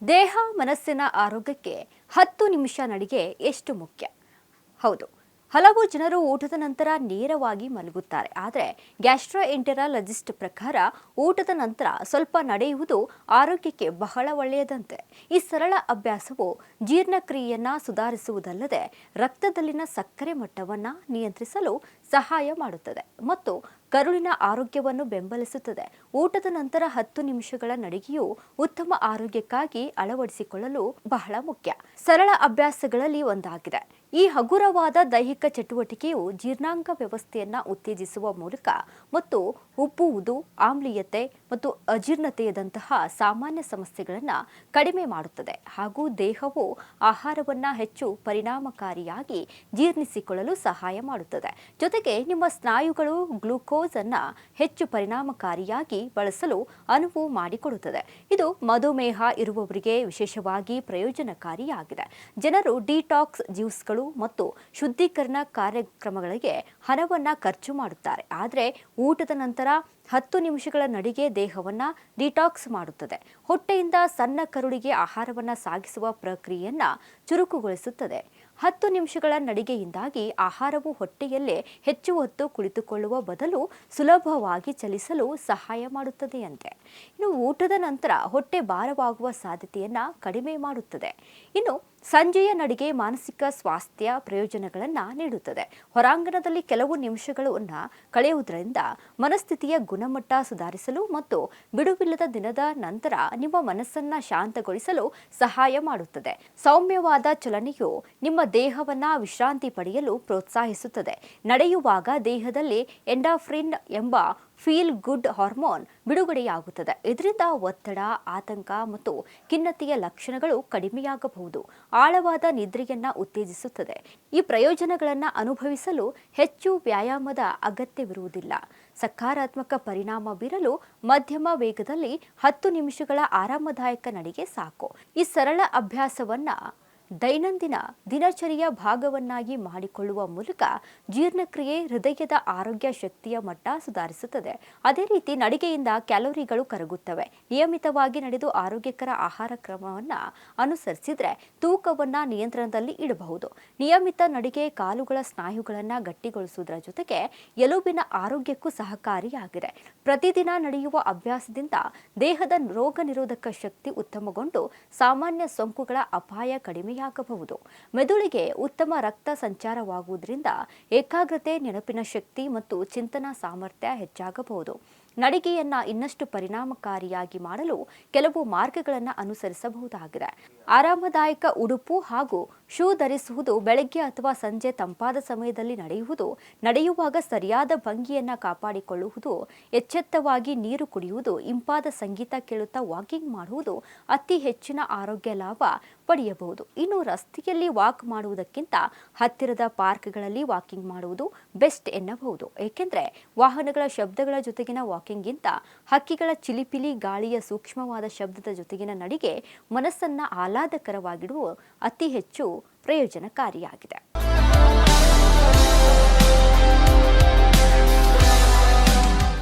ದೇಹ ಮನಸ್ಸಿನ ಆರೋಗ್ಯಕ್ಕೆ 10 ನಿಮಿಷ ನಡಿಗೆ ಎಷ್ಟು ಮುಖ್ಯ? ಹೌದು, ಹಲವು ಜನರು ಊಟದ ನಂತರ ನೇರವಾಗಿ ಮಲಗುತ್ತಾರೆ. ಆದರೆ ಗ್ಯಾಸ್ಟ್ರೋಎಂಟೆರಾಲಜಿಸ್ಟ್ ಪ್ರಕಾರ ಊಟದ ನಂತರ ಸ್ವಲ್ಪ ನಡೆಯುವುದು ಆರೋಗ್ಯಕ್ಕೆ ಬಹಳ ಒಳ್ಳೆಯದಂತೆ. ಈ ಸರಳ ಅಭ್ಯಾಸವು ಜೀರ್ಣಕ್ರಿಯೆಯನ್ನು ಸುಧಾರಿಸುವುದಲ್ಲದೆ ರಕ್ತದಲ್ಲಿನ ಸಕ್ಕರೆ ಮಟ್ಟವನ್ನು ನಿಯಂತ್ರಿಸಲು ಸಹಾಯ ಮಾಡುತ್ತದೆ ಮತ್ತು ಕರುಳಿನ ಆರೋಗ್ಯವನ್ನು ಬೆಂಬಲಿಸುತ್ತದೆ. ಊಟದ ನಂತರ 10 ನಿಮಿಷಗಳ ನಡಿಗೆಯು ಉತ್ತಮ ಆರೋಗ್ಯಕ್ಕಾಗಿ ಅಳವಡಿಸಿಕೊಳ್ಳಲು ಬಹಳ ಮುಖ್ಯ. ಸರಳ ಅಭ್ಯಾಸಗಳಲ್ಲಿ ಒಂದಾಗಿದೆ. ಈ ಹಗುರವಾದ ದೈಹಿಕ ಚಟುವಟಿಕೆಯು ಜೀರ್ಣಾಂಗ ವ್ಯವಸ್ಥೆಯನ್ನು ಉತ್ತೇಜಿಸುವ ಮೂಲಕ ಮತ್ತು ಉಬ್ಬುವುದು, ಆಮ್ಲೀಯತೆ ಮತ್ತು ಅಜೀರ್ಣತೆಯಂತಹ ಸಾಮಾನ್ಯ ಸಮಸ್ಯೆಗಳನ್ನು ಕಡಿಮೆ ಮಾಡುತ್ತದೆ ಹಾಗೂ ದೇಹವು ಆಹಾರವನ್ನು ಹೆಚ್ಚು ಪರಿಣಾಮಕಾರಿಯಾಗಿ ಜೀರ್ಣಿಸಿಕೊಳ್ಳಲು ಸಹಾಯ ಮಾಡುತ್ತದೆ. ಜೊತೆಗೆ ನಿಮ್ಮ ಸ್ನಾಯುಗಳು ಗ್ಲೂಕೋಸ್ ಅನ್ನು ಹೆಚ್ಚು ಪರಿಣಾಮಕಾರಿಯಾಗಿ ಬಳಸಲು ಅನುವು ಮಾಡಿಕೊಡುತ್ತದೆ. ಇದು ಮಧುಮೇಹ ಇರುವವರಿಗೆ ವಿಶೇಷವಾಗಿ ಪ್ರಯೋಜನಕಾರಿಯಾಗಿದೆ. ಜನರು ಡಿಟಾಕ್ಸ್ ಜ್ಯೂಸ್ಗಳು ಮತ್ತು ಶುದ್ಧೀಕರಣ ಕಾರ್ಯಕ್ರಮಗಳಿಗೆ ಹಣವನ್ನು ಖರ್ಚು ಮಾಡುತ್ತಾರೆ. ಆದರೆ ಊಟದ ನಂತರ 10 ನಿಮಿಷಗಳ ನಡಿಗೆ ದೇಹವನ್ನು ಡಿಟಾಕ್ಸ್ ಮಾಡುತ್ತದೆ. ಹೊಟ್ಟೆಯಿಂದ ಸಣ್ಣ ಕರುಳಿಗೆ ಆಹಾರವನ್ನು ಸಾಗಿಸುವ ಪ್ರಕ್ರಿಯೆಯನ್ನು ಚುರುಕುಗೊಳಿಸುತ್ತದೆ. 10 ನಿಮಿಷಗಳ ನಡಿಗೆಯಿಂದಾಗಿ ಆಹಾರವು ಹೊಟ್ಟೆಯಲ್ಲೇ ಹೆಚ್ಚು ಹೊತ್ತು ಕುಳಿತುಕೊಳ್ಳುವ ಬದಲು ಸುಲಭವಾಗಿ ಚಲಿಸಲು ಸಹಾಯ ಮಾಡುತ್ತದೆಯಂತೆ. ಇನ್ನು ಊಟದ ನಂತರ ಹೊಟ್ಟೆ ಭಾರವಾಗುವ ಸಾಧ್ಯತೆಯನ್ನು ಕಡಿಮೆ ಮಾಡುತ್ತದೆ. ಇನ್ನು ಸಂಜೆಯ ನಡಿಗೆ ಮಾನಸಿಕ ಸ್ವಾಸ್ಥ್ಯ ಪ್ರಯೋಜನಗಳನ್ನು ನೀಡುತ್ತದೆ. ಹೊರಾಂಗಣದಲ್ಲಿ ಕೆಲವು ನಿಮಿಷಗಳನ್ನು ಕಳೆಯುವುದರಿಂದ ಮನಸ್ಥಿತಿಯ ಗುಣಮಟ್ಟ ಸುಧಾರಿಸಲು ಮತ್ತು ಬಿಡುವಿಲ್ಲದ ದಿನದ ನಂತರ ನಿಮ್ಮ ಮನಸ್ಸನ್ನು ಶಾಂತಗೊಳಿಸಲು ಸಹಾಯ ಮಾಡುತ್ತದೆ. ಸೌಮ್ಯವಾದ ಚಲನೆಯು ನಿಮ್ಮ ದೇಹವನ್ನು ವಿಶ್ರಾಂತಿ ಪಡೆಯಲು ಪ್ರೋತ್ಸಾಹಿಸುತ್ತದೆ. ನಡೆಯುವಾಗ ದೇಹದಲ್ಲಿ ಎಂಡಾರ್ಫಿನ್ ಎಂಬ ಫೀಲ್ ಗುಡ್ ಹಾರ್ಮೋನ್ ಬಿಡುಗಡೆಯಾಗುತ್ತದೆ. ಇದರಿಂದ ಒತ್ತಡ, ಆತಂಕ ಮತ್ತು ಖಿನ್ನತೆಯ ಲಕ್ಷಣಗಳು ಕಡಿಮೆಯಾಗಬಹುದು. ಆಳವಾದ ನಿದ್ರೆಯನ್ನು ಉತ್ತೇಜಿಸುತ್ತದೆ. ಈ ಪ್ರಯೋಜನಗಳನ್ನು ಅನುಭವಿಸಲು ಹೆಚ್ಚು ವ್ಯಾಯಾಮದ ಅಗತ್ಯವಿರುವುದಿಲ್ಲ. ಸಕಾರಾತ್ಮಕ ಪರಿಣಾಮ ಬೀರಲು ಮಧ್ಯಮ ವೇಗದಲ್ಲಿ 10 ನಿಮಿಷಗಳ ಆರಾಮದಾಯಕ ನಡಿಗೆ ಸಾಕು. ಈ ಸರಳ ಅಭ್ಯಾಸವನ್ನು ದೈನಂದಿನ ದಿನಚರಿಯ ಭಾಗವನ್ನಾಗಿ ಮಾಡಿಕೊಳ್ಳುವ ಮೂಲಕ ಜೀರ್ಣಕ್ರಿಯೆ, ಹೃದಯದ ಆರೋಗ್ಯ, ಶಕ್ತಿಯ ಮಟ್ಟ ಸುಧಾರಿಸುತ್ತದೆ. ಅದೇ ರೀತಿ ನಡಿಗೆಯಿಂದ ಕ್ಯಾಲೋರಿಗಳು ಕರಗುತ್ತವೆ. ನಿಯಮಿತವಾಗಿ ನಡೆದು ಆರೋಗ್ಯಕರ ಆಹಾರ ಕ್ರಮವನ್ನು ಅನುಸರಿಸಿದರೆ ತೂಕವನ್ನು ನಿಯಂತ್ರಣದಲ್ಲಿ ಇಡಬಹುದು. ನಿಯಮಿತ ನಡಿಗೆ ಕಾಲುಗಳ ಸ್ನಾಯುಗಳನ್ನು ಗಟ್ಟಿಗೊಳಿಸುವುದರ ಜೊತೆಗೆ ಎಲುಬಿನ ಆರೋಗ್ಯಕ್ಕೂ ಸಹಕಾರಿಯಾಗಿದೆ. ಪ್ರತಿದಿನ ನಡೆಯುವ ಅಭ್ಯಾಸದಿಂದ ದೇಹದ ರೋಗ ನಿರೋಧಕ ಶಕ್ತಿ ಉತ್ತಮಗೊಂಡು ಸಾಮಾನ್ಯ ಸೋಂಕುಗಳ ಅಪಾಯ ಕಡಿಮೆಯಾಗಬಹುದು. ಮೆದುಳಿಗೆ ಉತ್ತಮ ರಕ್ತ ಸಂಚಾರವಾಗುವುದರಿಂದ ಏಕಾಗ್ರತೆ, ನೆನಪಿನ ಶಕ್ತಿ ಮತ್ತು ಚಿಂತನಾ ಸಾಮರ್ಥ್ಯ ಹೆಚ್ಚಾಗಬಹುದು. ನಡಿಗೆಯನ್ನು ಇನ್ನಷ್ಟು ಪರಿಣಾಮಕಾರಿಯಾಗಿ ಮಾಡಲು ಕೆಲವು ಮಾರ್ಗಗಳನ್ನು ಅನುಸರಿಸಬಹುದಾಗಿದೆ. ಆರಾಮದಾಯಕ ಉಡುಪು ಹಾಗೂ ಶೂ ಧರಿಸುವುದು, ಬೆಳಗ್ಗೆ ಅಥವಾ ಸಂಜೆ ತಂಪಾದ ಸಮಯದಲ್ಲಿ ನಡೆಯುವುದು, ನಡೆಯುವಾಗ ಸರಿಯಾದ ಭಂಗಿಯನ್ನು ಕಾಪಾಡಿಕೊಳ್ಳುವುದು, ಎಚ್ಚೆತ್ತವಾಗಿ ನೀರು ಕುಡಿಯುವುದು, ಇಂಪಾದ ಸಂಗೀತ ಕೇಳುತ್ತಾ ವಾಕಿಂಗ್ ಮಾಡುವುದು ಅತಿ ಹೆಚ್ಚಿನ ಆರೋಗ್ಯ ಲಾಭ ಪಡೆಯಬಹುದು. ಇನ್ನು ರಸ್ತೆಯಲ್ಲಿ ವಾಕ್ ಮಾಡುವುದಕ್ಕಿಂತ ಹತ್ತಿರದ ಪಾರ್ಕ್ಗಳಲ್ಲಿ ವಾಕಿಂಗ್ ಮಾಡುವುದು ಬೆಸ್ಟ್ ಎನ್ನಬಹುದು. ಏಕೆಂದರೆ ವಾಹನಗಳ ಶಬ್ದಗಳ ಜೊತೆಗಿನ ವಾಕಿಂಗ್ಗಿಂತ ಹಕ್ಕಿಗಳ ಚಿಲಿಪಿಲಿ, ಗಾಳಿಯ ಸೂಕ್ಷ್ಮವಾದ ಶಬ್ದದ ಜೊತೆಗಿನ ನಡಿಗೆ ಮನಸ್ಸನ್ನು ಆಹ್ಲಾದಕರವಾಗಿಡುವ ಅತಿ ಹೆಚ್ಚು ಪ್ರಯೋಜನಕಾರಿಯಾಗಿದೆ.